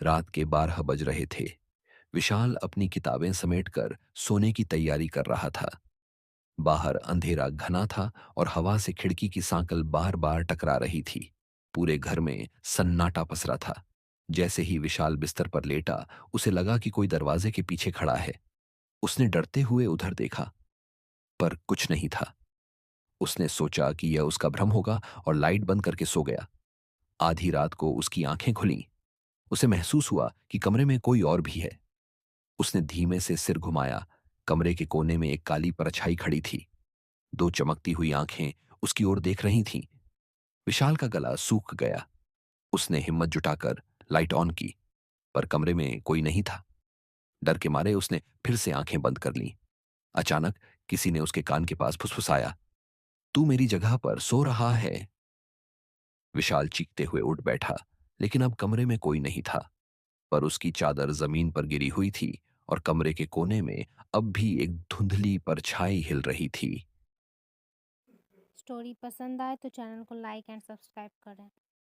रात के 12 बज रहे थे। विशाल अपनी किताबें समेटकर सोने की तैयारी कर रहा था। बाहर अंधेरा घना था और हवा से खिड़की की सांकल बार बार टकरा रही थी। पूरे घर में सन्नाटा पसरा था। जैसे ही विशाल बिस्तर पर लेटा, उसे लगा कि कोई दरवाजे के पीछे खड़ा है। उसने डरते हुए उधर देखा, पर कुछ नहीं था। उसने सोचा कि यह उसका भ्रम होगा और लाइट बंद करके सो गया। आधी रात को उसकी आंखें खुलीं। उसे महसूस हुआ कि कमरे में कोई और भी है। उसने धीमे से सिर घुमाया। कमरे के कोने में एक काली परछाई खड़ी थी। दो चमकती हुई आंखें उसकी ओर देख रही थीं। विशाल का गला सूख गया। उसने हिम्मत जुटाकर लाइट ऑन की, पर कमरे में कोई नहीं था। डर के मारे उसने फिर से आंखें बंद कर लीं। अचानक किसी ने उसके कान के पास फुसफुसाया, तू मेरी जगह पर सो रहा है। विशाल चीखते हुए उठ बैठा, लेकिन अब कमरे में कोई नहीं था। पर उसकी चादर जमीन पर गिरी हुई थी और कमरे के कोने में अब भी एक धुंधली परछाई हिल रही थी। स्टोरी पसंद आए तो चैनल को लाइक एंड सब्सक्राइब करें।